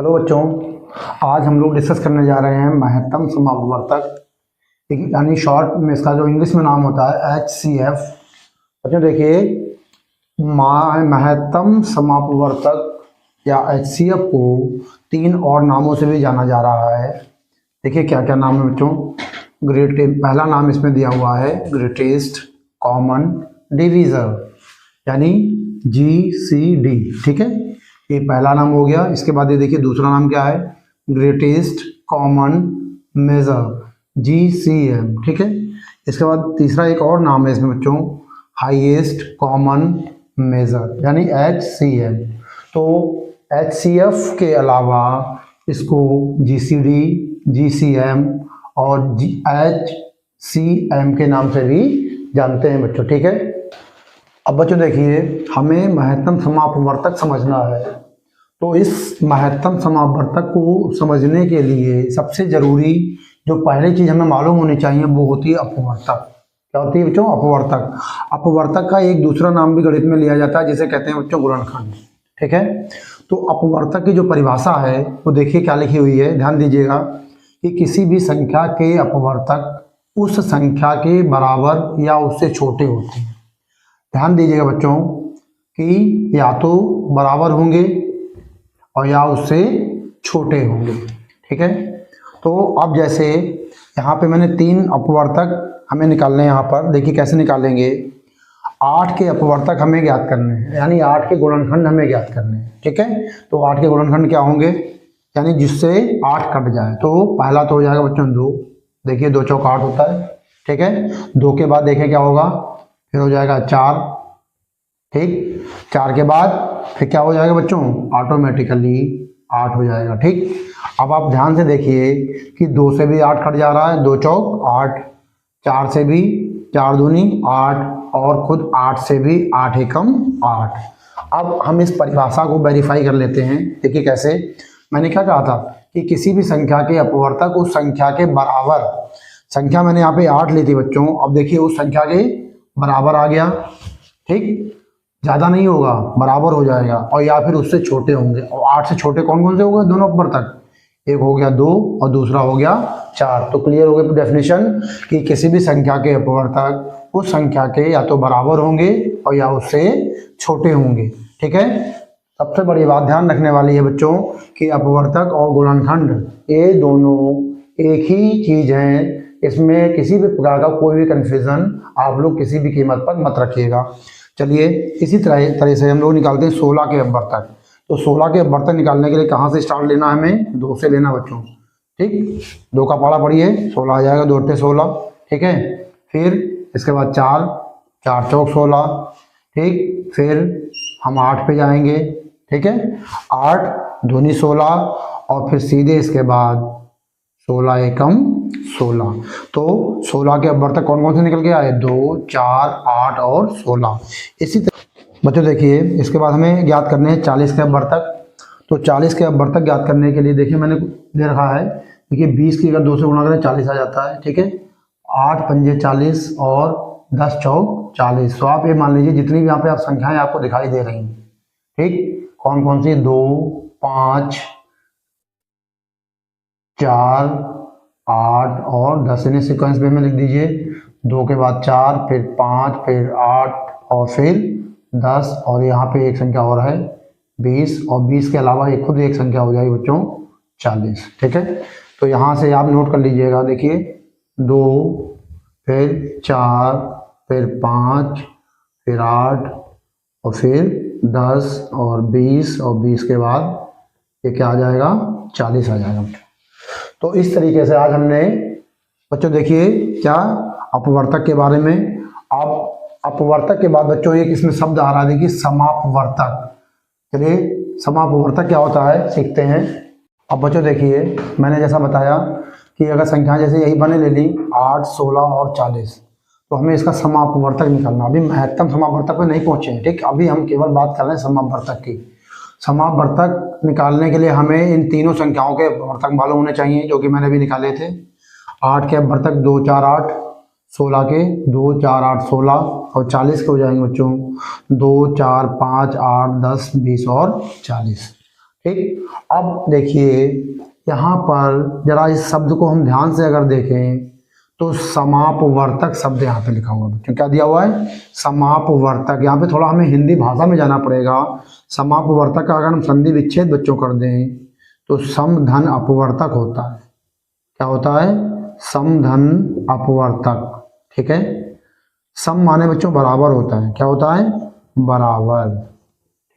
Hello बच्चों, आज हम लोग डिस्कस करने जा रहे हैं महत्तम समापवर्तक, यानी शॉर्ट में इसका जो इंग्लिश में नाम होता है HCF। बच्चों देखिए, महत्तम समापवर्तक या HCF को 3 और नामों से भी जाना जा रहा है। देखिए क्या क्या नाम है बच्चों। पहला नाम इसमें दिया हुआ है ग्रेटेस्ट कॉमन डिवीज़र, यानी GCD। ठीक है, ये पहला नाम हो गया। इसके बाद ये देखिए दूसरा नाम क्या है, ग्रेटेस्ट कॉमन मेजर, GCM। ठीक है, इसके बाद तीसरा एक और नाम है इसमें बच्चों, हाईएस्ट कॉमन मेजर, यानी HCM। तो HCF के अलावा इसको GCD, GCM और HCM के नाम से भी जानते हैं बच्चों। ठीक है, अब बच्चों देखिए, हमें महत्तम समापवर्तक समझना है। तो इस महत्तम समापवर्तक को समझने के लिए सबसे ज़रूरी जो पहली चीज़ हमें मालूम होनी चाहिए वो होती है अपवर्तक। क्या होती है बच्चों? अपवर्तक। अपवर्तक का एक दूसरा नाम भी गणित में लिया जाता है, जिसे कहते हैं बच्चों गुणनखंड। ठीक है, तो अपवर्तक की जो परिभाषा है वो देखिए क्या लिखी हुई है, ध्यान दीजिएगा कि किसी भी संख्या के अपवर्तक उस संख्या के बराबर या उससे छोटे होते हैं। ध्यान दीजिएगा बच्चों कि या तो बराबर होंगे और या उससे छोटे होंगे। ठीक है, तो अब जैसे यहाँ पे मैंने 3 अपवर्तक हमें निकालने हैं। यहाँ पर देखिए कैसे निकालेंगे। 8 के अपवर्तक हमें ज्ञात करने हैं, यानी 8 के गुणनखंड हमें ज्ञात करने हैं। ठीक है, तो 8 के गुणनखंड क्या होंगे, यानी जिससे 8 कट जाए। तो पहला तो हो जाएगा बच्चों 2। देखिए 2 चौक 8 होता है। ठीक है, 2 के बाद देखें क्या होगा, फिर हो जाएगा 4। ठीक, 4 के बाद फिर क्या हो जाएगा बच्चों, ऑटोमेटिकली 8 हो जाएगा। ठीक, अब आप ध्यान से देखिए कि 2 से भी 8 कट जा रहा है, 2 चौक 8, 4 से भी 4 दूनी 8, और खुद 8 से भी 8 एकम 8। अब हम इस परिभाषा को वेरीफाई कर लेते हैं। देखिए कैसे, मैंने क्या कहा था कि किसी भी संख्या के अपवर्तक उस संख्या के बराबर, संख्या मैंने यहाँ पे 8 ली थी बच्चों, अब देखिए उस संख्या के बराबर आ गया। ठीक, ज़्यादा नहीं होगा, बराबर हो जाएगा, और या फिर उससे छोटे होंगे। और 8 से छोटे कौन कौन से होंगे, दोनों अपवर्तक, एक हो गया 2 और दूसरा हो गया 4। तो क्लियर हो गया डेफिनेशन कि किसी भी संख्या के अपवर्तक उस संख्या के या तो बराबर होंगे और या उससे छोटे होंगे। ठीक है, सबसे बड़ी बात ध्यान रखने वाली है बच्चों कि अपवर्तक और गुणनखंड ये दोनों एक ही चीज़ हैं। इसमें किसी भी प्रकार का कोई भी कन्फ्यूज़न आप लोग किसी भी कीमत पर मत रखिएगा। चलिए, इसी तरह से हम लोग निकालते हैं 16 के अपवर्तक। तो 16 के अपवर्तक निकालने के लिए कहाँ से स्टार्ट लेना है, हमें 2 से लेना बच्चों। ठीक, 2 का पाड़ा पड़िए, 16 आ जाएगा, 2 × 16। ठीक है, फिर इसके बाद 4, 4 चौक 16। ठीक, फिर हम 8 पे जाएंगे। ठीक है, 8 दूनी 16, और फिर सीधे इसके बाद 16 एकम 16। तो 16 के अपवर्तक कौन कौन से निकल के आए, 2, 4, 8 और 16। इसी तरह बच्चों देखिए, इसके बाद हमें ज्ञात करने हैं 40 के अपवर्तक। तो 40 के अपवर्तक ज्ञात करने के लिए देखिए मैंने दे रखा है, देखिए 20 की अगर 2 से गुणा करें 40 आ जाता है। ठीक है, 8 पंजे 40 और 10 चौक 40। तो आप ये मान लीजिए जितनी भी यहाँ पे आप संख्याएं आपको दिखाई दे रही हैं, ठीक, कौन कौन सी, 2, 5, 4, 8 और 10, इन्हें सीक्वेंस में लिख दीजिए। 2 के बाद 4, फिर 5, फिर 8 और फिर 10, और यहाँ पे एक संख्या और है 20, और 20 के अलावा एक खुद एक संख्या हो जाएगी बच्चों 40। ठीक है, तो यहाँ से आप नोट कर लीजिएगा। देखिए 2, फिर 4, फिर 5, फिर 8 और फिर 10 और 20, और 20 के बाद ये क्या आ जाएगा, 40 आ जाएगा। तो इस तरीके से आज हमने बच्चों देखिए क्या अपवर्तक के बारे में। अब अपवर्तक के बाद बच्चों एक इसमें शब्द आ रहा है, देखिए समापवर्तक। चलिए समापवर्तक क्या होता है सीखते हैं। अब बच्चों देखिए, मैंने जैसा बताया कि अगर संख्या जैसे यही बने ले ली 8, 16 और 40, तो हमें इसका समापवर्तक निकालना। अभी महत्तम समापवर्तक पे नहीं पहुंचे हैं। ठीक, अभी हम केवल बात कर रहे हैं समापवर्तक की। समापवर्तक निकालने के लिए हमें इन तीनों संख्याओं के अपवर्तक मालूम होने चाहिए, जो कि मैंने भी निकाले थे। 8 के अपवर्तक 2, 4, 8, 16 के 2, 4, 8, 16, और 40 के हो जाएंगे बच्चों 2, 4, 5, 8, 10, 20 और 40। ठीक। अब देखिए यहाँ पर जरा इस शब्द को हम ध्यान से अगर देखें तो समापवर्तक शब्द यहाँ पे लिखा हुआ है बच्चों। क्या दिया हुआ है? समापवर्तक। यहाँ पे थोड़ा हमें हिंदी भाषा में जाना पड़ेगा। समापवर्तक का अगर हम संधि विच्छेद बच्चों कर दें तो सम धन अपवर्तक होता है। क्या होता है? सम धन अपवर्तक। ठीक है। सम माने बच्चों बराबर होता है। क्या होता है? बराबर।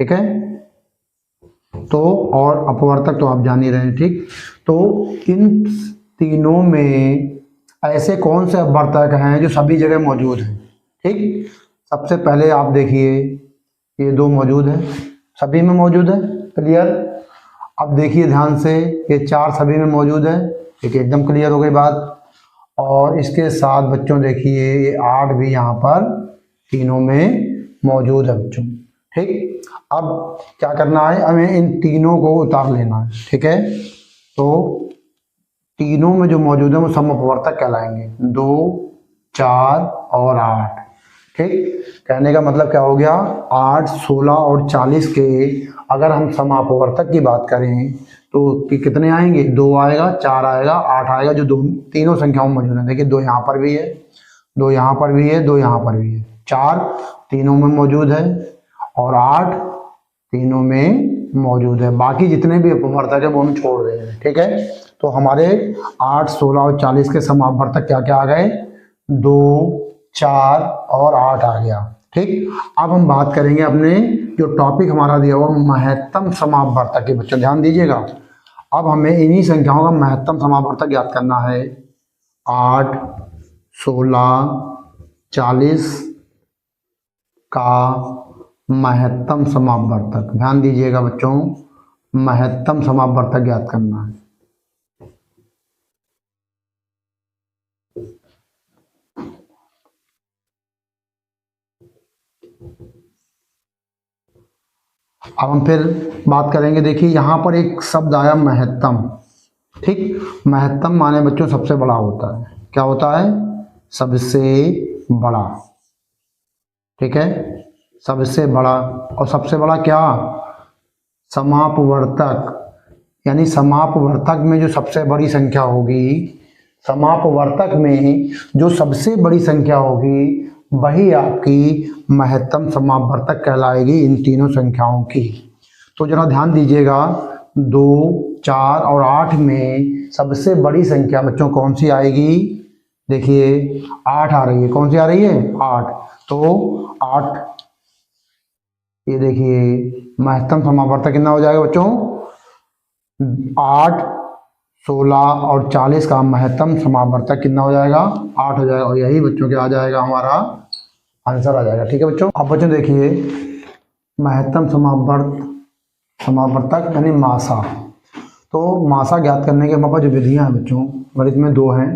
ठीक है। तो और अपवर्तक तो आप जान ही रहे हैं। ठीक। तो इन तीनों में ऐसे कौन से अपवर्तक हैं जो सभी जगह मौजूद हैं? ठीक। सबसे पहले आप देखिए ये दो मौजूद है, सभी में मौजूद है। क्लियर। अब देखिए ध्यान से, ये 4 सभी में मौजूद है। ठीक, एकदम क्लियर हो गई बात। और इसके साथ बच्चों देखिए ये 8 भी यहाँ पर तीनों में मौजूद है बच्चों। ठीक। अब क्या करना है, हमें इन तीनों को उतार लेना है। ठीक है। तो तीनों में जो मौजूद है वो समअपवर्तक कहलाएंगे। 2, 4 और 8। ठीक। कहने का मतलब क्या हो गया, 8, 16 और 40 के अगर हम समापवर्तक की बात करें तो कितने आएंगे? 2 आएगा, 4 आएगा, 8 आएगा, जो तीनों संख्याओं में मौजूद है। देखिए 2 यहाँ पर भी है, 2 यहाँ पर भी है, 2 यहाँ पर भी है। 4 तीनों में मौजूद है और 8 तीनों में मौजूद है। बाकी जितने भी अपवर्तक है वो हम छोड़ देंगे। ठीक है। तो हमारे 8, 16 और 40 के समअपवर्तक क्या क्या आ गए? 2, 4 और 8 आ गया। ठीक। अब हम बात करेंगे अपने जो टॉपिक हमारा दिया हुआ महत्तम समअपवर्तक के। बच्चों ध्यान दीजिएगा, अब हमें इन्हीं संख्याओं का महत्तम समअपवर्तक ज्ञात करना है। 8, 16, 40 का महत्तम समअपवर्तक। ध्यान दीजिएगा बच्चों, महत्तम समअपवर्तक ज्ञात करना है। अब हम फिर बात करेंगे। देखिए यहाँ पर एक शब्द आया महत्तम। ठीक। महत्तम माने बच्चों सबसे बड़ा होता है। क्या होता है? सबसे बड़ा। ठीक है। सबसे बड़ा। और सबसे बड़ा क्या? समापवर्तक। यानी समापवर्तक में जो सबसे बड़ी संख्या होगी, समापवर्तक में जो सबसे बड़ी संख्या होगी वही आपकी महत्तम समापवर्तक कहलाएगी इन तीनों संख्याओं की। तो जरा ध्यान दीजिएगा, 2, 4 और 8 में सबसे बड़ी संख्या बच्चों कौन सी आएगी? देखिए 8 आ रही है। कौन सी आ रही है? 8। तो 8, ये देखिए महत्तम समापवर्तक कितना हो जाएगा बच्चों? 8, 16 और 40 का महत्तम समापवर्तक कितना हो जाएगा? 8 हो जाएगा। और यही बच्चों क्या आ जाएगा, हमारा आंसर आ जाएगा। ठीक है बच्चों। अब बच्चों देखिए महत्तम समापवर्तक यानी मासा। तो मासा ज्ञात करने के हमारे पास जो विधियाँ हैं बच्चों, गणित में 2 हैं।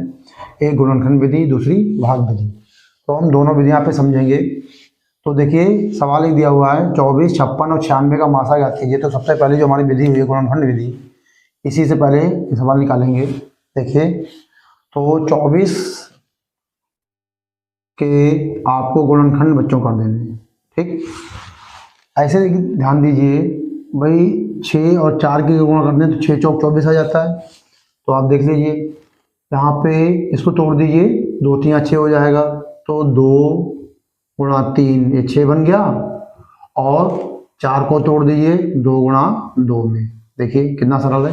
एक गुणनखंड विधि, दूसरी भाग विधि। तो हम दोनों विधियाँ पे समझेंगे। तो देखिए सवाल एक दिया हुआ है 24, 56 और 96 का मासा ज्ञात कीजिए। तो सबसे पहले जो हमारी विधि हुई है गुणनखंड विधि, इसी से पहले ये सवाल निकालेंगे। देखिए तो 24 के आपको गुणनखंड बच्चों कर देने हैं। ठीक। ऐसे ध्यान दीजिए भाई, 6 और 4 के गुणा कर दें तो 6 चौक 24 आ जाता है। तो आप देख लीजिए यहाँ पे इसको तोड़ दीजिए, 2 3 6 हो जाएगा। तो 2 गुणा 3 ये 6 बन गया। और 4 को तोड़ दीजिए 2 गुणा 2 में। देखिए कितना सरल है।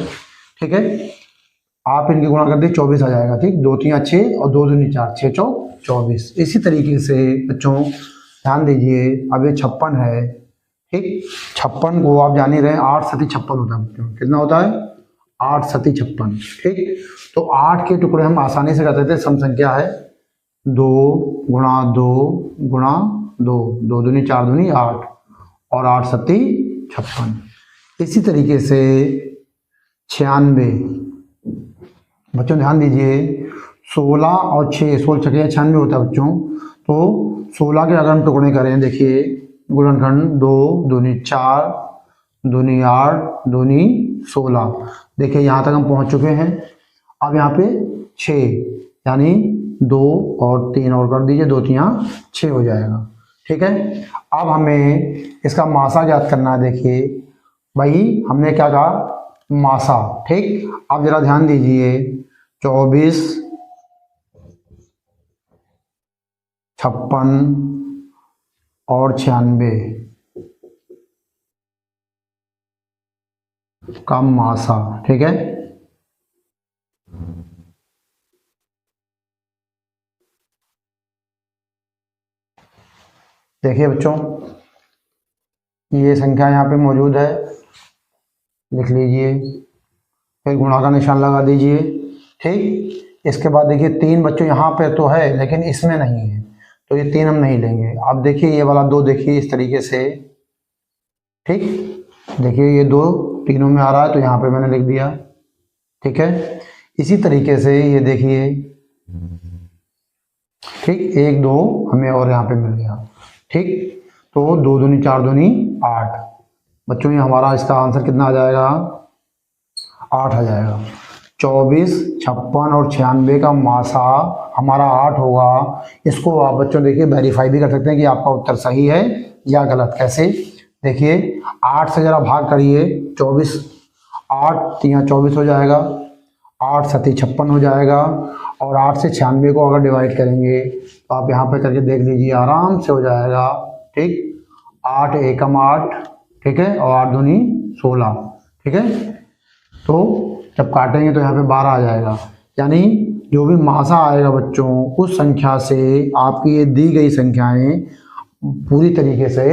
ठीक है। आप इनकी गुणा कर दिए 24 आ जाएगा। ठीक। 2 3 6 और 2 दूनी 4, 6 चौक 24। इसी तरीके से बच्चों ध्यान दीजिए, अब ये 56 है। ठीक। 56 को आप जान ही रहे हैं 8 सती 56 होता है बच्चों। कितना होता है? 8 सती 56। ठीक। तो 8 के टुकड़े हम आसानी से करते थे। सम संख्या है 2 गुणा 2 गुणा 2, 2 दूनी 4 दूनी 8 और 8 सती 56। इसी तरीके से 96 बच्चों ध्यान दीजिए, 16 और 6, 16 छके 96 होता है बच्चों। तो 16 के अगर हम टुकड़े करें, देखिए गुणनखंड 2 दूनी 4 दूनी 8 दूनी 16। देखिए यहाँ तक हम पहुँच चुके हैं। अब यहाँ पे 6 यानी 2 और 3 और कर दीजिए, 2 3 6 हो जाएगा। ठीक है। अब हमें इसका मासा ज्ञात करना है। देखिए भाई हमने क्या कहा, मासा। ठीक, अब जरा ध्यान दीजिए, 24, 56 और 96 का मासा। ठीक है, देखिए बच्चों, ये संख्या यहाँ पे मौजूद है, लिख लीजिए, फिर गुणा का निशान लगा दीजिए। ठीक, इसके बाद देखिए 3 बच्चों यहाँ पे तो है लेकिन इसमें नहीं है, तो ये 3 हम नहीं लेंगे। अब देखिए ये वाला 2 देखिए इस तरीके से। ठीक, देखिए ये 2 तीनों में आ रहा है तो यहाँ पे मैंने लिख दिया। ठीक है, इसी तरीके से ये देखिए, ठीक, 1 2 हमें और यहाँ पे मिल गया। ठीक, तो 2 दूनी 4 दूनी 8। बच्चों ये हमारा इसका आंसर कितना आ जाएगा, 8 आ जाएगा। 24, 56 और 96 का मासा हमारा 8 होगा। इसको आप बच्चों देखिए वेरीफाई भी कर सकते हैं कि आपका उत्तर सही है या गलत। कैसे, देखिए 8 से ज़रा भाग करिए, 24, 8 तिया 24 हो जाएगा, 8 सती 56 हो जाएगा, और 8 से 96 को अगर डिवाइड करेंगे तो आप यहाँ पे करके देख लीजिए, आराम से हो जाएगा। ठीक, 8 एकम 8, ठीक है, और 8 दूनी 16। ठीक है, तो जब काटेंगे तो यहाँ पे 12 आ जाएगा। यानी जो भी मासा आएगा बच्चों, उस संख्या से आपकी ये दी गई संख्याएं पूरी तरीके से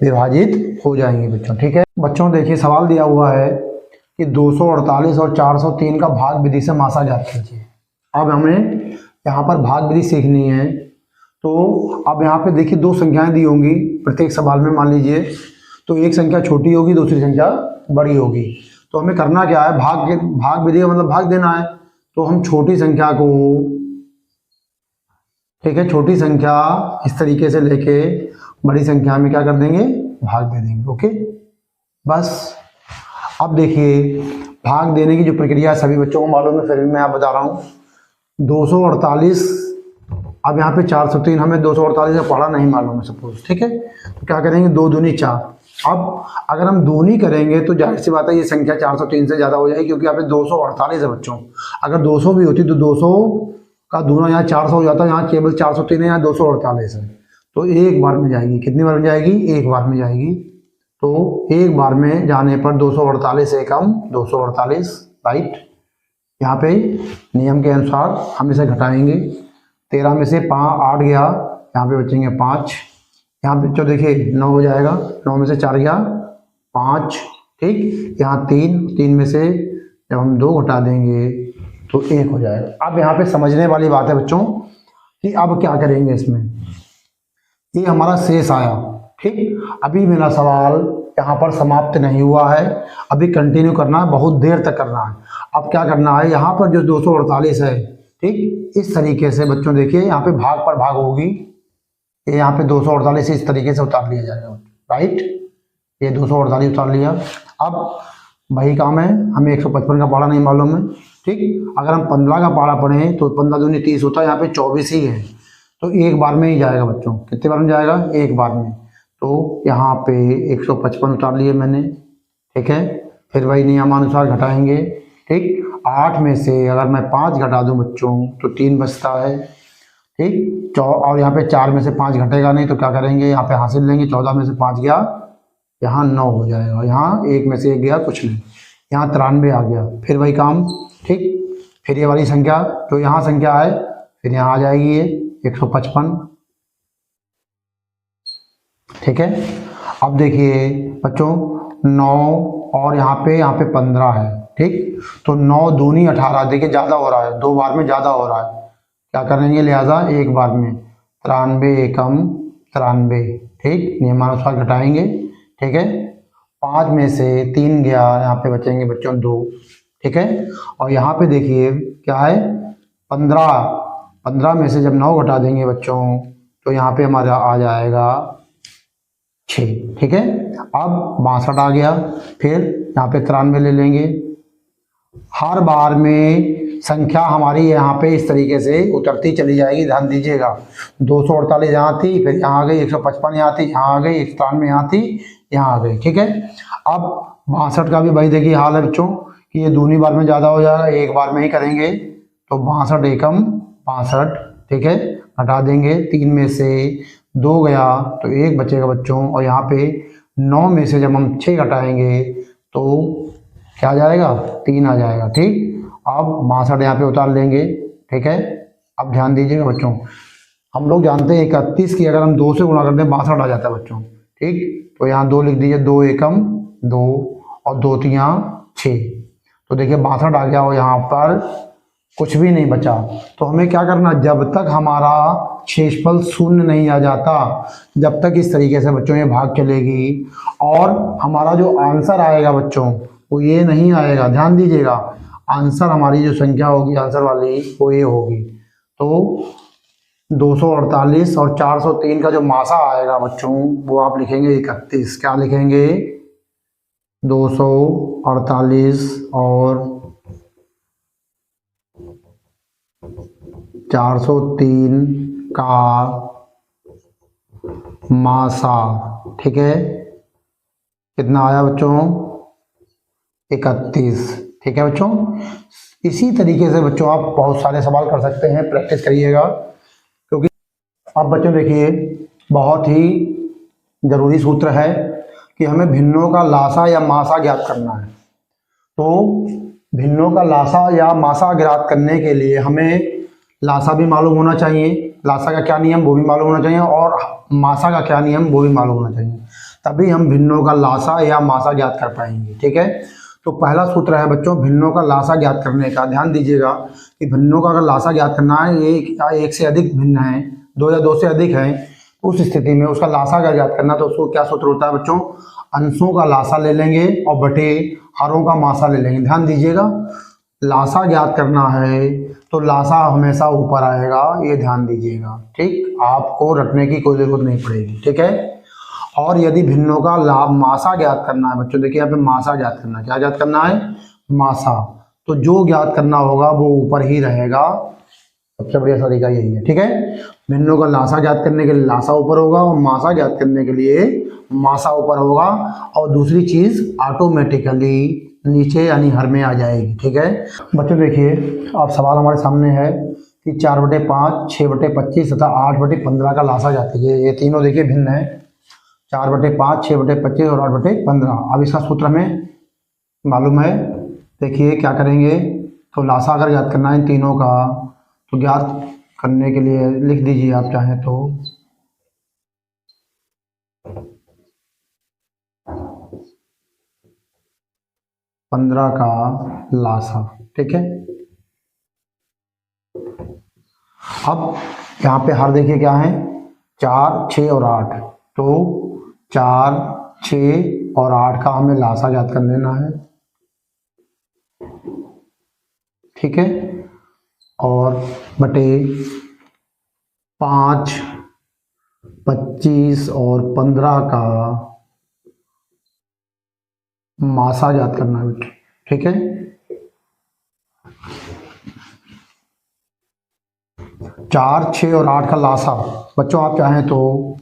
विभाजित हो जाएंगी बच्चों। ठीक है बच्चों, देखिए सवाल दिया हुआ है कि 248 और 403 का भाग विधि से मासा ज्ञात कीजिए। अब हमें यहाँ पर भाग विधि सीखनी है, तो अब यहाँ पे देखिए 2 संख्याएं दी होंगी प्रत्येक सवाल में, मान लीजिए, तो एक संख्या छोटी होगी, दूसरी संख्या बड़ी होगी। तो हमें करना क्या है, भाग विधि का मतलब भाग देना है। तो हम छोटी संख्या को, ठीक है, छोटी संख्या इस तरीके से लेके बड़ी संख्या में क्या कर देंगे, भाग दे देंगे। ओके, बस। अब देखिए भाग देने की जो प्रक्रिया सभी बच्चों को मालूम है, फिर भी मैं आप बता रहा हूँ। 248, अब यहाँ पे 403, हमें 248 का पढ़ा नहीं मालूम है सपोज, ठीक है, तो क्या करेंगे, 2 दूनी 4। अब अगर हम दूनी करेंगे तो जाहिर सी बात है ये संख्या 403 से ज़्यादा हो जाएगी, क्योंकि यहाँ पे 248 है बच्चों। अगर 200 भी होती तो 200 का दूना यहाँ 400 हो जाता, यहाँ केवल 403 है, यहाँ 248 है, तो एक बार में जाएगी। कितनी बार में जाएगी, एक बार में जाएगी। तो एक बार में जाने पर 248 एकम 248, राइट। यहाँ पे नियम के अनुसार हम इसे घटाएंगे, 13 में से 8 गया, यहाँ पे बचेंगे 5, यहाँ पे जो देखिए 9 हो जाएगा, 9 में से 4 गया 5, ठीक, यहाँ 3 में से जब हम 2 घटा देंगे तो 1 हो जाएगा। अब यहाँ पे समझने वाली बात है बच्चों कि अब क्या करेंगे इसमें, ये हमारा शेष आया, ठीक। अभी मेरा सवाल यहाँ पर समाप्त नहीं हुआ है, अभी कंटिन्यू करना है, बहुत देर तक करना है। अब क्या करना है, यहाँ पर जो 248 है, ठीक, इस तरीके से बच्चों देखिए यहाँ पे भाग पर भाग होगी, ये यहाँ पे 248 इस तरीके से उतार लिया जाएगा, राइट। ये 248 उतार लिया। अब वही काम है, हमें 155 का पारा नहीं मालूम है, ठीक। अगर हम 15 का पारा पढ़ें तो 15 दूनी 30 होता है, यहाँ पे 24 ही है, तो एक बार में ही जाएगा बच्चों। कितने बार में जाएगा, एक बार में। तो यहाँ पे 155 उतार लिए मैंने, ठीक है। फिर वही नियमानुसार घटाएंगे, ठीक। 8 में से अगर मैं 5 घटा दूं बच्चों तो 3 बचता है, ठीक। और यहाँ पे 4 में से 5 घटेगा नहीं, तो क्या करेंगे, यहाँ पे हासिल लेंगे, 14 में से 5 गया, यहाँ 9 हो जाएगा, यहाँ 1 में से 1 गया, कुछ नहीं, यहाँ 93 आ गया। फिर वही काम, ठीक। फिर ये वाली संख्या जो यहाँ संख्या है, फिर यहाँ आ जाएगी ये 155, ठीक है। अब देखिए बच्चों 9 और यहाँ पे 15 है, ठीक। तो 9 दूनी 18, देखिए ज़्यादा हो रहा है, 2 बार में ज़्यादा हो रहा है, क्या करेंगे, लिहाजा एक बार में 93 एकम 93, ठीक। नियमानुसार घटाएंगे, ठीक है। 5 में से 3 गया, यहाँ पे बचेंगे बच्चों 2, ठीक है। और यहाँ पे देखिए क्या है, 15 में से जब 9 घटा देंगे बच्चों तो यहाँ पे हमारा आ जाएगा 6, ठीक है। अब 62 आ गया, फिर यहाँ पे 93 ले लेंगे। हर बार में संख्या हमारी यहाँ पे इस तरीके से उतरती चली जाएगी, ध्यान दीजिएगा। 248 यहाँ थी, फिर यहाँ आ गई, 155 यहाँ थी, यहाँ आ गई, 93 यहाँ थी, यहाँ आ गई, ठीक है। अब 62 का भी भाई देखिए हाल है बच्चों कि ये दूनी बार में ज़्यादा हो जाएगा, एक बार में ही करेंगे। तो 62 एकम 62, ठीक है, हटा देंगे। 3 में से 2 गया तो 1 बचेगा बच्चों, और यहाँ पे 9 में से जब हम 6 घटाएंगे तो क्या आ जाएगा, 3 आ जाएगा। ठीक, अब 62 यहाँ पे उतार लेंगे, ठीक है। अब ध्यान दीजिएगा बच्चों, हम लोग जानते हैं 31 की अगर हम 2 से गुणा करते हैं 62 आ जाता है बच्चों। ठीक, तो यहाँ 2 लिख दीजिए, 2 एकम 2 और 2 तियाँ 6, तो देखिए 62 आ गया और यहाँ पर कुछ भी नहीं बचा। तो हमें क्या करना, जब तक हमारा शेषफल शून्य नहीं आ जाता, जब तक इस तरीके से बच्चों ये भाग चलेगी, और हमारा जो आंसर आएगा बच्चों वो ये नहीं आएगा। ध्यान दीजिएगा, आंसर हमारी जो संख्या होगी आंसर वाली वो ये होगी। तो 248 और 403 का जो मासा आएगा बच्चों वो आप लिखेंगे 31। क्या लिखेंगे, 248 और 403 का मासा, ठीक है, कितना आया बच्चों, 31। ठीक है बच्चों, इसी तरीके से बच्चों आप बहुत सारे सवाल कर सकते हैं, प्रैक्टिस करिएगा। क्योंकि अब बच्चों देखिए बहुत ही जरूरी सूत्र है कि हमें भिन्नों का लासा या मासा ज्ञात करना है। तो भिन्नों का लासा या मासा ज्ञात करने के लिए हमें लासा भी मालूम होना चाहिए, लासा का क्या नियम वो भी मालूम होना चाहिए, और मासा का क्या नियम वो भी मालूम होना चाहिए, तभी हम भिन्नों का लासा या मासा ज्ञात कर पाएंगे। ठीक है, तो पहला सूत्र है बच्चों भिन्नों का लासा ज्ञात करने का। ध्यान दीजिएगा कि भिन्नों का अगर लासा ज्ञात करना है, एक से अधिक भिन्न है, 2 या 2 से अधिक हैं, उस स्थिति में उसका लासा अगर ज्ञात करना तो उसको क्या सूत्र होता है बच्चों, अंशों का लासा ले लेंगे और बटे हरों का मासा ले लेंगे। ध्यान दीजिएगा, लासा ज्ञात करना है तो लासा हमेशा ऊपर आएगा, ये ध्यान दीजिएगा। ठीक, आपको रटने की कोई जरूरत नहीं पड़ेगी। ठीक है, और यदि भिन्नों का लाभ मासा ज्ञात करना है बच्चों, देखिए यहाँ पे मासा ज्ञात करना है, क्या ज्ञात करना है, मासा, तो जो ज्ञात करना होगा वो ऊपर ही रहेगा। सबसे बढ़िया तरीका यही है। ठीक है, भिन्नों का लासा ज्ञात करने के लिए लासा ऊपर होगा और मासा ज्ञात करने के लिए मासा ऊपर होगा, और दूसरी चीज ऑटोमेटिकली नीचे यानी हर में आ जाएगी। ठीक है बच्चों, देखिए अब सवाल हमारे सामने है कि 4/5, 6/25 तथा 8/15 का लासा जाती है। ये तीनों देखिए भिन्न है, 4/5, 6/25 और 8/15। अब इसका सूत्र हमें मालूम है। देखिए क्या करेंगे, तो लासा अगर ज्ञात करना है इन तीनों का, तो ज्ञात करने के लिए लिख दीजिए आप चाहें तो 15 का लासा। ठीक है, अब यहाँ पे हर देखिए क्या है, 4, 6 और 8, तो 4, 6 और 8 का हमें लासा ज्ञात कर लेना है। ठीक है, और बटे 5, 25 और 15 का मासा ज्ञात करना है बेटा। ठीक है, 4, 6 और 8 का लासा बच्चों आप चाहें तो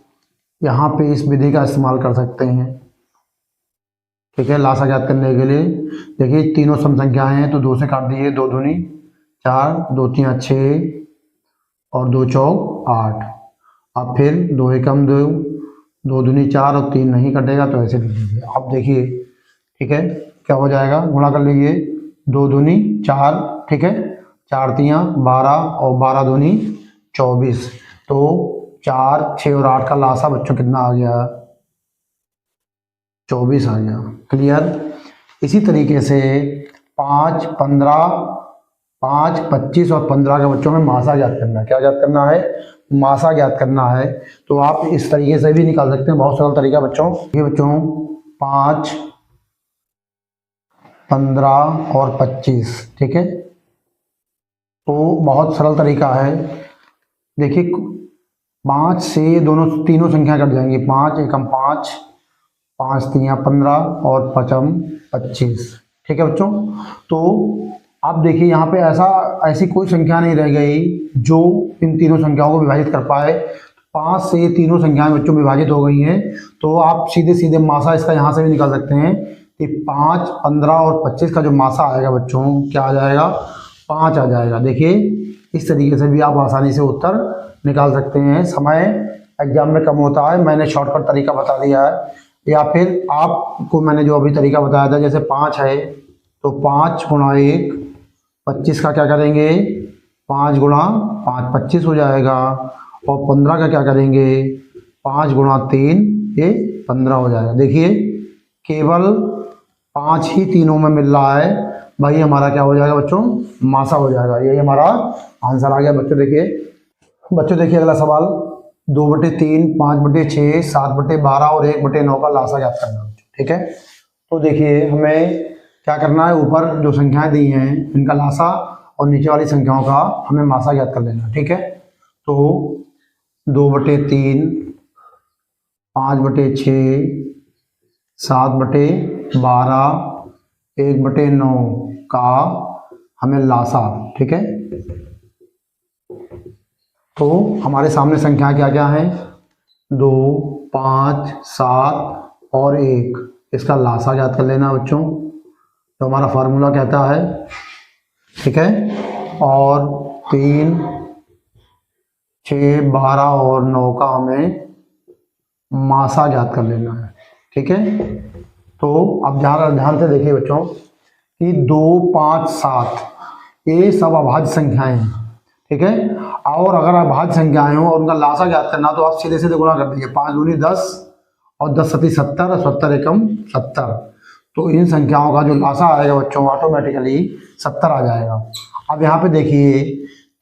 यहाँ पे इस विधि का इस्तेमाल कर सकते हैं। ठीक है, लासा ज्ञात करने के लिए देखिए तीनों सम संख्याएं हैं, तो 2 से काट दीजिए, 2 दूनी 4, 2 तियाँ 6 और 2 चौक 8। अब फिर 2 एकम 2, 2 दूनी 4 और 3 नहीं कटेगा तो ऐसे लिख दीजिए। अब देखिए ठीक है क्या हो जाएगा, गुणा कर लीजिए, 2 दूनी 4, ठीक है, 4 तियाँ 12 और 12 दूनी 24। तो 4, 6 और 8 का लासा बच्चों कितना आ गया, 24 आ गया। क्लियर। इसी तरीके से 5, 15, 5, 25 और 15 का बच्चों में मासा ज्ञात करना है। क्या ज्ञात करना है, मासा ज्ञात करना है। तो आप इस तरीके से भी निकाल सकते हैं, बहुत सरल तरीका बच्चों। ये बच्चों 5, 15 और 25, ठीक है, तो बहुत सरल तरीका है। देखिए 5 से तीनों संख्या कट जाएंगी, 5 एकम 5, 5 तियाँ 15 और 5m 25। ठीक है बच्चों, तो आप देखिए यहाँ पे ऐसी कोई संख्या नहीं रह गई जो इन तीनों संख्याओं को विभाजित कर पाए। 5 से तीनों संख्याएं बच्चों विभाजित हो गई हैं, तो आप सीधे सीधे मासा इसका यहाँ से भी निकाल सकते हैं। कि 5, 15 और 25 का जो मासा आएगा बच्चों क्या आ जाएगा, 5 आ जाएगा। देखिए इस तरीके से भी आप आसानी से उत्तर निकाल सकते हैं। समय एग्जाम में कम होता है, मैंने शॉर्टकट तरीका बता दिया है, या फिर आपको मैंने जो अभी तरीका बताया था, जैसे 5 है तो 5 गुणा 1 25 का क्या करेंगे, 5 गुणा 5 25 हो जाएगा, और 15 का क्या करेंगे, 5 गुणा 3 ये 15 हो जाएगा। देखिए केवल 5 ही तीनों में मिल रहा है, भाई हमारा क्या हो जाएगा बच्चों, मासा हो जाएगा। यही हमारा आंसर आ गया बच्चों। देखिए अगला सवाल, 2/3, 5/6, 7/12 और 1/9 का लासा ज्ञात करना। ठीक है, तो देखिए हमें क्या करना है, ऊपर जो संख्याएं दी हैं इनका लासा और नीचे वाली संख्याओं का हमें मासा ज्ञात कर लेना। ठीक है, तो 2/3, 5/6, 7/12, 1/9 का हमें लासा। ठीक है, तो हमारे सामने संख्या क्या क्या है, 2, 5, 7 और 1, इसका लासा ज्ञात कर लेना बच्चों। तो हमारा फार्मूला कहता है, ठीक है, और 3, 6, 12 और 9 का हमें मासा ज्ञात कर लेना है। ठीक है, तो अब ध्यान से देखिए बच्चों कि 2, 5, 7 ये सब अभाज्य संख्याएं हैं। ठीक है, और अगर अभाज्य संख्याएं हो और उनका लासा ज्ञात करना तो आप सीधे सीधे गुणा कर दीजिए, 5 दूनी 10 और 10 सती 70 और 70 एकम 70। तो इन संख्याओं का जो लासा आएगा बच्चों ऑटोमेटिकली 70 आ जाएगा। अब यहाँ पे देखिए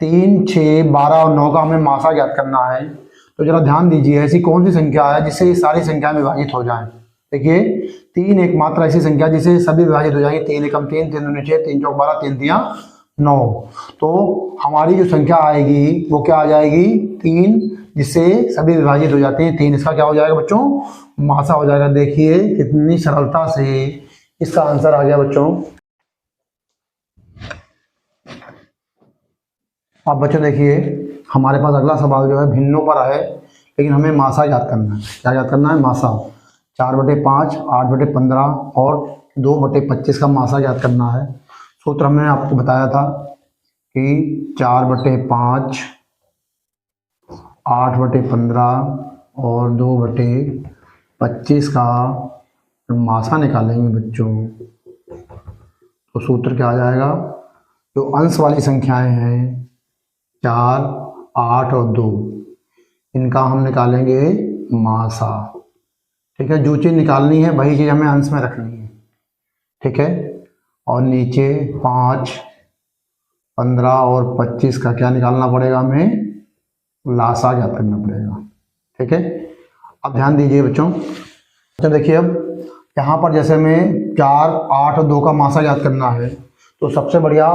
3, 6, 12 और 9 का हमें मासा ज्ञात करना है। तो जरा ध्यान दीजिए ऐसी कौन सी संख्या है जिससे ये सारी संख्या विभाजित हो जाए। देखिए 3 एकमात्र ऐसी संख्या जिसे सभी विभाजित हो जाएंगे, 3 एकम 3, 3 दूनी 6, 3 चौक 12, 3 तियां 9। तो हमारी जो संख्या आएगी वो क्या आ जाएगी, 3, जिससे सभी विभाजित हो जाते हैं 3, इसका क्या हो जाएगा बच्चों, मासा हो जाएगा। देखिए कितनी सरलता से इसका आंसर आ गया बच्चों। अब बच्चों देखिए हमारे पास अगला सवाल जो है भिन्नों पर है, लेकिन हमें मासा याद करना है। क्या याद करना है, मासा। 4/5, 8/15 और 2/25 का मासा याद करना है। सूत्र हमने आपको बताया था कि 4/5, 8/15 और 2/25 का मासा निकालेंगे बच्चों तो सूत्र क्या आ जाएगा, जो अंश वाली संख्याएं हैं 4, 8 और 2, इनका हम निकालेंगे मासा। ठीक है, जो चीज़ निकालनी है वही चीज़ हमें अंश में रखनी है। ठीक है, और नीचे 5, 15 और 25 का क्या निकालना पड़ेगा, हमें लासा ज्ञात करना पड़ेगा। ठीक है, अब ध्यान दीजिए बच्चों। तो देखिए अब यहाँ पर जैसे हमें 4, 8 और 2 का मासा ज्ञात करना है, तो सबसे बढ़िया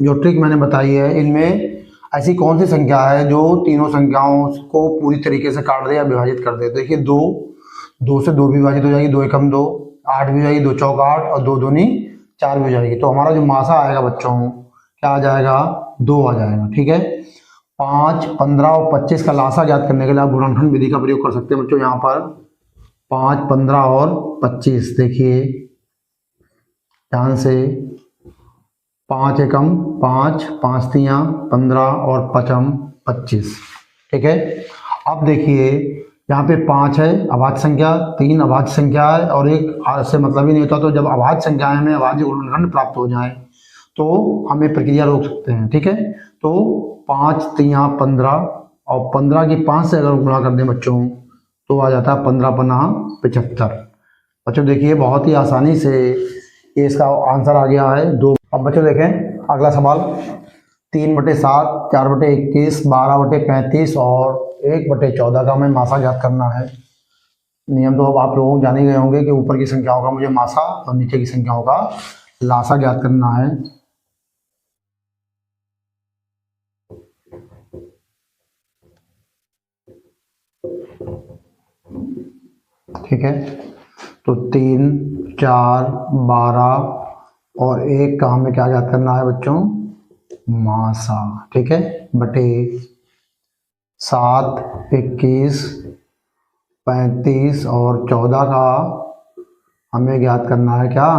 जो ट्रिक मैंने बताई है, इनमें ऐसी कौन सी संख्या है जो तीनों संख्याओं को पूरी तरीके से काट दे या विभाजित कर दे। देखिए 2 से 2 भी विभाजित हो जाएगी, 2 एकम 2, 8 भी हो जाएगी, 2 चौक 8 और 2 दूनी 4 भी हो जाएगी। तो हमारा जो मासा आएगा बच्चों क्या आ जाएगा, 2 आ जाएगा। ठीक है, 5, 15 और 25 का लासा ज्ञात करने के लिए आप गुणनखंड विधि का प्रयोग कर सकते हैं बच्चों। यहाँ पर 5, 15 और 25, देखिए ध्यान से, 5 एकम 5, 5 तियां 15 और 5m 25। ठीक है, अब देखिए यहाँ पे 5 है अभाज्य संख्या, 3 अभाज्य संख्या है और 1 से मतलब ही नहीं होता। तो जब अभाज्य संख्याएं में अभाज्य गुणनखंड प्राप्त हो जाए तो हमें प्रक्रिया रोक सकते हैं। ठीक है, तो 5 तियां 15 और 15 की 5 से अगर गुणा कर दें बच्चों तो आ जाता है 15 पन्ना 75। बच्चों देखिए बहुत ही आसानी से ये इसका आंसर आ गया है 2। अब बच्चों देखें अगला सवाल, 3/7, 4/21, 12/35 और 1/14 का हमें मासा ज्ञात करना है। नियम तो अब आप लोग जान ही गए होंगे कि ऊपर की संख्याओं का मुझे मासा और नीचे की संख्याओं का लासा ज्ञात करना है। ठीक है, तो 3, 4, 12 और 1 का हमें क्या ज्ञात करना है बच्चों, मासा। ठीक है, बटे 7, 21, 35 और 14 का हमें ज्ञात करना है क्या,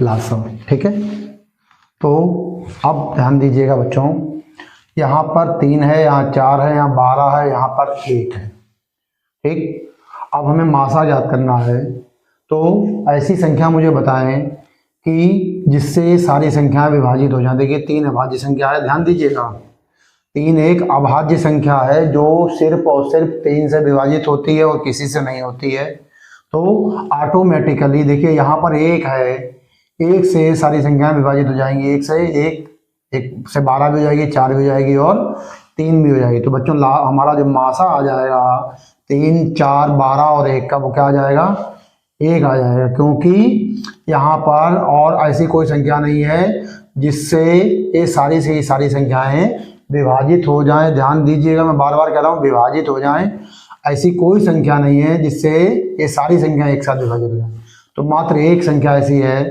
लासा। ठीक है, तो अब ध्यान दीजिएगा बच्चों, यहाँ पर 3 है, यहाँ 4 है, यहाँ 12 है, यहाँ पर 1 है। ठीक, अब हमें मासा ज्ञात करना है, तो ऐसी संख्या मुझे बताएं कि जिससे सारी संख्याएं विभाजित हो जाएं। देखिए 3 अभाज्य संख्या है, ध्यान दीजिएगा। 3 एक अभाज्य संख्या है जो सिर्फ और सिर्फ 3 से विभाजित होती है और किसी से नहीं होती है। तो ऑटोमेटिकली देखिए यहाँ पर 1 है, 1 से सारी संख्याएं विभाजित हो जाएंगी। 1 से 12 भी हो जाएगी, 4 भी हो जाएगी और 3 भी हो जाएगी। तो बच्चों हमारा जो मासा आ जाएगा 3, 4, 12 और 1 का, वो क्या आ जाएगा, 1 आ जाएगा, क्योंकि यहाँ पर और ऐसी कोई संख्या नहीं है जिससे ये सारी से सारी संख्याएं विभाजित हो जाएं। ध्यान दीजिएगा, मैं बार बार कह रहा हूँ, विभाजित हो जाएं। ऐसी कोई संख्या नहीं है जिससे ये सारी संख्याएं एक साथ विभाजित हो जाएं। तो मात्र एक संख्या ऐसी है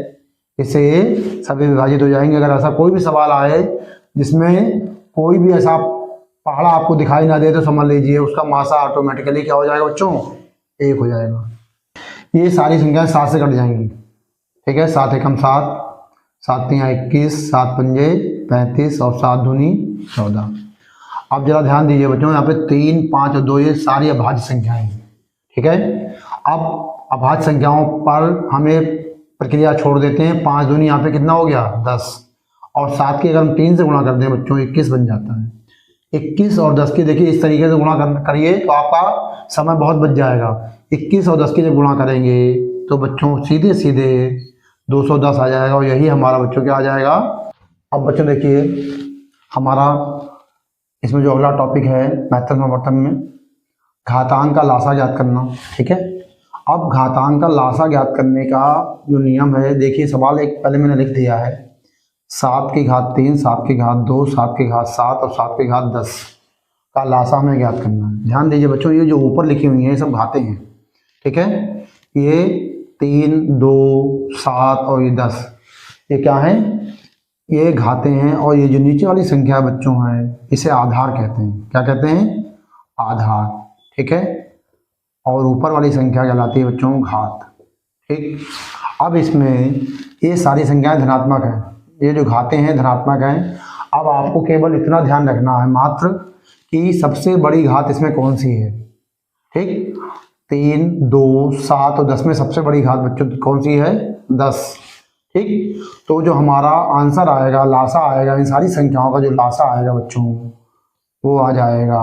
जिससे ये सभी विभाजित हो जाएंगे। अगर ऐसा कोई भी सवाल आए जिसमें कोई भी ऐसा पहाड़ा आपको दिखाई ना दे, तो समझ लीजिए उसका मासा ऑटोमेटिकली क्या हो जाएगा बच्चों, 1 हो जाएगा। ये सारी संख्याएं 7 से कट जाएंगी। ठीक है, 7 एकम 7, 7 तिया 21, 7 पंजे 35 और 7 दूनी 14। अब जरा ध्यान दीजिए बच्चों, यहाँ पे 3, 5 और 2 ये सारी अभाज्य संख्याएं हैं। ठीक है, अब अभाज्य संख्याओं पर हमें प्रक्रिया छोड़ देते हैं। 5 दूनी यहाँ पे कितना हो गया, 10, और 7 के अगर हम 3 से गुणा कर दें बच्चों, 21 बन जाता है। 21 और 10 की देखिए इस तरीके से गुणा करिए तो आपका समय बहुत बच जाएगा। 21 और 10 की जब गुणा करेंगे तो बच्चों सीधे सीधे 210 आ जाएगा, और यही हमारा बच्चों क्या आ जाएगा। अब बच्चों देखिए हमारा इसमें जो अगला टॉपिक है महत्तम समवर्तन में घातांक का लासा ज्ञात करना। ठीक है, अब घातांक का लासा ज्ञात करने का जो नियम है, देखिए सवाल एक पहले मैंने लिख दिया है, 7 की घात 3, 7 की घात 2, 7 की घात 7 और 7 की घात 10 का लासा हमें ज्ञात करना है। ध्यान दीजिए बच्चों, ये जो ऊपर लिखी हुई है ये सब घातें हैं। ठीक है, ये 3, 2, 7 और ये 10, ये क्या है, ये घातें हैं। और ये जो नीचे वाली संख्या बच्चों है इसे आधार कहते हैं। क्या कहते हैं, आधार। ठीक है, और ऊपर वाली संख्या कहलाती है बच्चों घात। ठीक, अब इसमें ये सारी संख्याएं धनात्मक हैं, ये जो घातें हैं धनात्मक हैं। अब आपको केवल इतना ध्यान रखना है मात्र कि सबसे बड़ी घात इसमें कौन सी है। ठीक, 3, 2, 7 और 10 में सबसे बड़ी घात बच्चों कौन सी है, 10। ठीक, तो जो हमारा आंसर आएगा, लासा आएगा, इन सारी संख्याओं का जो लासा आएगा बच्चों वो आ जाएगा,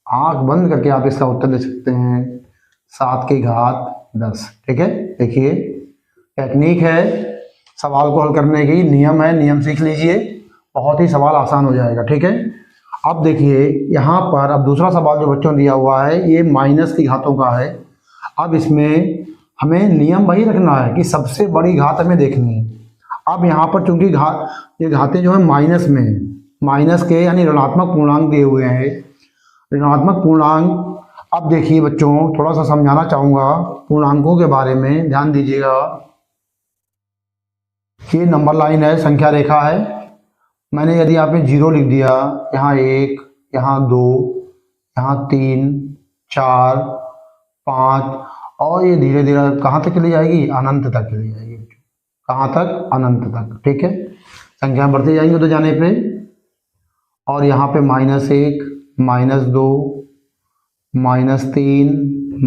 आंख बंद करके आप इसका उत्तर दे सकते हैं, 7 की घात 10। ठीक है, देखिए टेक्निक है सवाल को हल करने की, नियम है, नियम सीख लीजिए, बहुत ही सवाल आसान हो जाएगा। ठीक है, अब देखिए यहाँ पर अब दूसरा सवाल जो बच्चों दिया हुआ है ये माइनस की घातों का है। अब इसमें हमें नियम वही रखना है कि सबसे बड़ी घात हमें देखनी है। अब यहाँ पर चूंकि ये घातें जो है माइनस में है, माइनस के यानी ऋणात्मक पूर्णांक दिए हुए हैं, ऋणात्मक पूर्णांक। अब देखिए बच्चों थोड़ा सा समझाना चाहूँगा पूर्णांकों के बारे में, ध्यान दीजिएगा। ये नंबर लाइन है, संख्या रेखा है। मैंने यदि आपने 0 लिख दिया, यहाँ 1, यहाँ 2, यहाँ 3, 4, 5 और ये धीरे धीरे कहाँ तक चली जाएगी, अनंत तक चली जाएगी। कहाँ तक, अनंत तक। ठीक है, संख्या बढ़ती जाएंगी तो जाने पे। और यहाँ पे -1, -2, -3,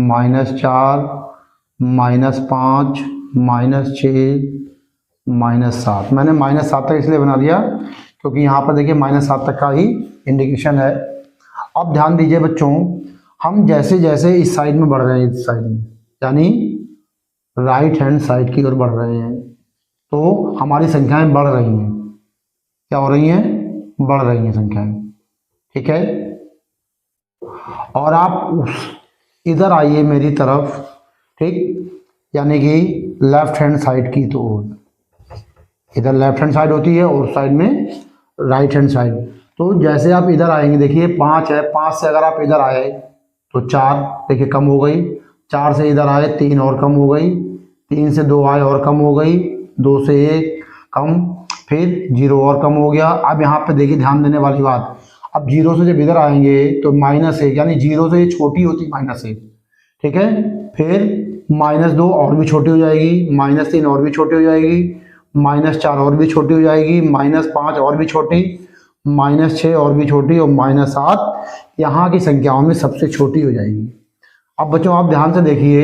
-4, -5, -6, -7। मैंने -7 तक इसलिए बना दिया क्योंकि यहाँ पर देखिए -7 तक का ही इंडिकेशन है। अब ध्यान दीजिए बच्चों, हम जैसे जैसे इस साइड में बढ़ रहे हैं, इस साइड में यानी राइट हैंड साइड की ओर बढ़ रहे हैं, तो हमारी संख्याएं बढ़ रही हैं। क्या हो रही हैं, बढ़ रही हैं संख्याएं। ठीक है, और आप इधर आइए मेरी तरफ। ठीक, यानी कि लेफ्ट हैंड साइड की, तो इधर लेफ्ट हैंड साइड होती है और साइड में राइट हैंड साइड। तो जैसे आप इधर आएंगे, देखिए 5 है, 5 से अगर आप इधर आए तो 4 देखिए कम हो गई, 4 से इधर आए 3 और कम हो गई, 3 से 2 आए और कम हो गई, 2 से 1 कम, फिर 0 और कम हो गया। अब यहाँ पे देखिए ध्यान देने वाली बात, अब 0 से जब इधर आएंगे तो -1 यानी 0 से ये छोटी होती -1, ठीक है। फिर -2 और भी छोटी हो जाएगी, -3 और भी छोटी हो जाएगी, -4 और भी छोटी हो जाएगी, -5 और भी छोटी, -6 और भी छोटी और -7 यहाँ की संख्याओं में सबसे छोटी हो जाएगी। अब बच्चों आप ध्यान से देखिए,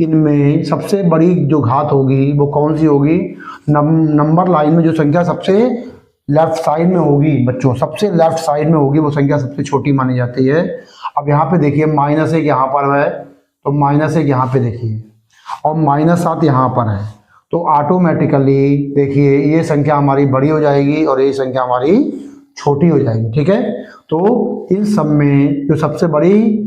इनमें सबसे बड़ी जो घात होगी वो कौन सी होगी? नंबर लाइन में जो संख्या सबसे लेफ्ट साइड में होगी बच्चों, सबसे लेफ्ट साइड में होगी वो संख्या सबसे छोटी मानी जाती है। अब यहाँ पे देखिए -1 यहाँ पर है, तो -1 यहाँ पे देखिए, और -7 यहाँ पर है, तो ऑटोमेटिकली देखिए ये संख्या हमारी बड़ी हो जाएगी और ये संख्या हमारी छोटी हो जाएगी। ठीक है, तो इन सब में जो सबसे बड़ी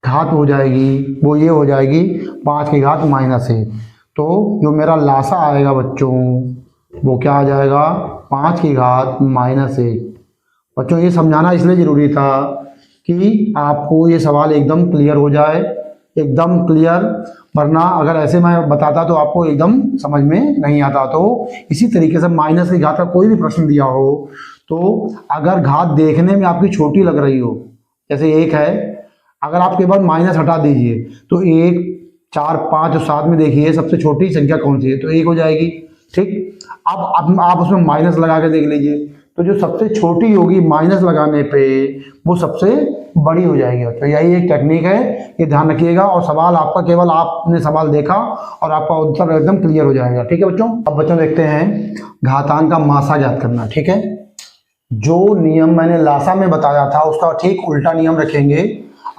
घात हो जाएगी वो ये हो जाएगी 5 की घात -1। तो जो मेरा लासा आएगा बच्चों वो क्या आ जाएगा? 5 की घात -1। बच्चों ये समझाना इसलिए ज़रूरी था कि आपको ये सवाल एकदम क्लियर हो जाए, एकदम क्लियर, वरना अगर ऐसे मैं बताता तो आपको एकदम समझ में नहीं आता। तो इसी तरीके से माइनस की घात का कोई भी प्रश्न दिया हो तो अगर घात देखने में आपकी छोटी लग रही हो, जैसे 1 है, अगर आप केवल माइनस हटा दीजिए तो 1, 4, 5 और 7 में देखिए सबसे छोटी संख्या कौन सी है, तो 1 हो जाएगी। ठीक, अब आप उसमें माइनस लगा के देख लीजिए, तो जो सबसे छोटी होगी माइनस लगाने पे वो सबसे बड़ी हो जाएगी। तो यही एक टेक्निक है, ये ध्यान रखिएगा। और सवाल आपका केवल आपने सवाल देखा और आपका उत्तर एकदम क्लियर हो जाएगा। ठीक है बच्चों, अब बच्चों देखते हैं घातांक का मासा ज्ञात करना। ठीक है, जो नियम मैंने लासा में बताया था उसका ठीक उल्टा नियम रखेंगे,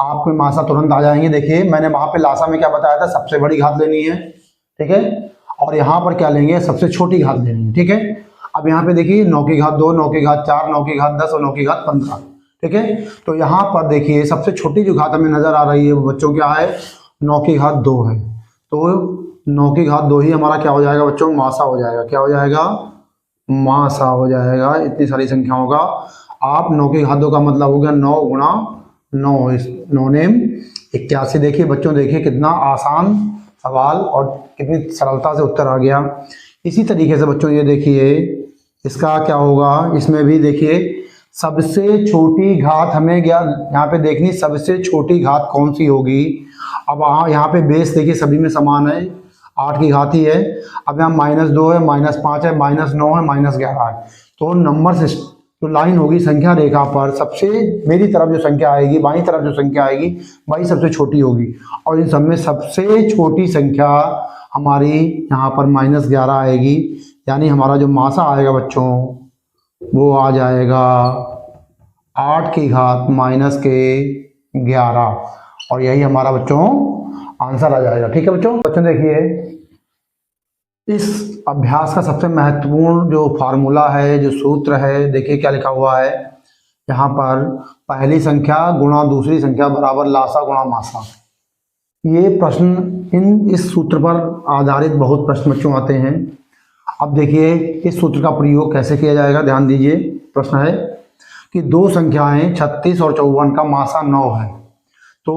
आपको मासा तुरंत आ जाएंगे। देखिए मैंने वहां पे लासा में क्या बताया था? सबसे बड़ी घात लेनी है, ठीक है, और यहाँ पर क्या लेंगे? सबसे छोटी घात लेनी है। ठीक है, अब यहाँ पे देखिए 9 की घात 2, 9 की घात 4, 9 की घात 10 और 9 की घात 15। ठीक है, तो यहाँ पर देखिए सबसे छोटी जो घात हमें नजर आ रही है वो बच्चों क्या है? 9 की घात 2 है। तो 9 की घात 2 ही हमारा क्या हो जाएगा बच्चों? मासा हो जाएगा। क्या हो जाएगा? मासा हो जाएगा इतनी सारी संख्याओं का। आप 9 की घात 2 का मतलब हो गया 9 गुणा 9, इस 9 नेम 81। देखिए बच्चों, देखिए कितना आसान सवाल और कितनी सरलता से उत्तर आ गया। इसी तरीके से बच्चों ये देखिए इसका क्या होगा? इसमें भी देखिए सबसे छोटी घात हमें यहाँ पे देखनी, सबसे छोटी घात कौन सी होगी। अब यहाँ पे बेस देखिए सभी में समान है, 8 की घात ही है। अब यहाँ -2 है, -5 है, -9 है, -11 है। तो नंबर जो लाइन होगी संख्या रेखा पर सबसे मेरी तरफ जो संख्या आएगी, बाईं तरफ जो संख्या आएगी वही सबसे छोटी होगी। और इन सब में सबसे छोटी संख्या हमारी यहाँ पर -11 आएगी। यानी हमारा जो मासा आएगा बच्चों वो आ जाएगा 8 की घात -11, और यही हमारा बच्चों आंसर आ जाएगा। ठीक है बच्चों, देखिए इस अभ्यास का सबसे महत्वपूर्ण जो फार्मूला है, जो सूत्र है, देखिए क्या लिखा हुआ है यहाँ पर? पहली संख्या गुणा दूसरी संख्या बराबर लासा गुणा मासा। ये प्रश्न इस सूत्र पर आधारित बहुत प्रश्न बच्चों आते हैं। अब देखिए इस सूत्र का प्रयोग कैसे किया जाएगा, ध्यान दीजिए। प्रश्न है कि दो संख्याएं 36 और 54 का मासा 9 है, तो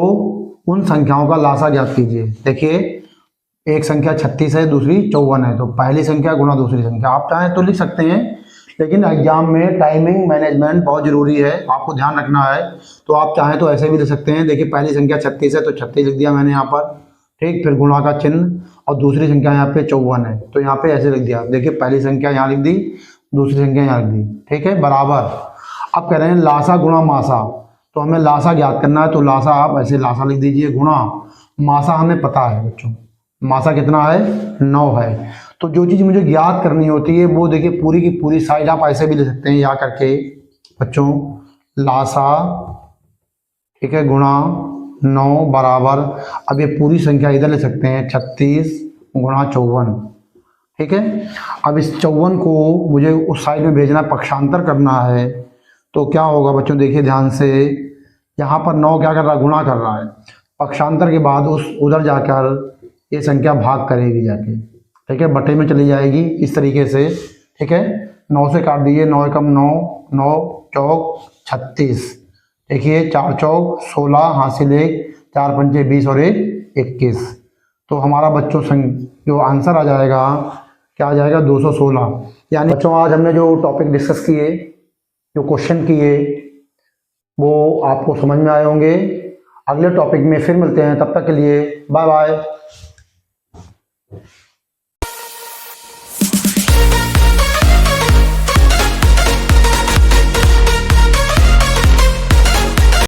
उन संख्याओं का लासा ज्ञात कीजिए। देखिए एक संख्या 36 है, दूसरी 54 है, तो पहली संख्या गुणा दूसरी संख्या। आप चाहें तो लिख सकते हैं, लेकिन एग्जाम में टाइमिंग मैनेजमेंट बहुत जरूरी है, आपको ध्यान रखना है। तो आप चाहें तो ऐसे भी लिख सकते हैं। देखिए पहली संख्या 36 है तो 36 लिख दिया मैंने यहाँ पर, ठीक, फिर गुणा का चिन्ह, और दूसरी संख्या यहाँ पे 54 है तो यहाँ पे ऐसे लिख दिया। देखिए पहली संख्या यहाँ लिख दी, दूसरी संख्या यहाँ लिख दी, ठीक है, बराबर। अब कह रहे हैं लासा गुणा मासा, तो हमें लासा ज्ञात करना है, तो लासा आप ऐसे लासा लिख दीजिए, गुणा मासा हमें पता है बच्चों, मासा कितना है? 9 है। तो जो चीज़ मुझे ज्ञात करनी होती है वो देखिए पूरी की पूरी साइड आप ऐसे भी लिख सकते हैं या करके बच्चों, लासा, ठीक है, गुणा 9 बराबर, अब ये पूरी संख्या इधर ले सकते हैं 36 गुणा 54, ठीक है। अब इस 54 को मुझे उस साइड में भेजना, पक्षांतर करना है, तो क्या होगा बच्चों? देखिए ध्यान से, यहाँ पर 9 क्या कर रहा है? गुणा कर रहा है। पक्षांतर के बाद उधर जाकर ये संख्या भाग करेगी जाके, ठीक है, बटे में चली जाएगी इस तरीके से, ठीक है। 9 से काट दीजिए, 9 एकम 9, 9 चौक 36, देखिए 4 चौक 16, हासिल 1, 4 पंचे 20 और 1 21। तो हमारा बच्चों जो आंसर आ जाएगा, क्या आ जाएगा? 216। यानी बच्चों आज हमने जो टॉपिक डिस्कस किए, जो क्वेश्चन किए, वो आपको समझ में आए होंगे। अगले टॉपिक में फिर मिलते हैं, तब तक के लिए बाय बाय।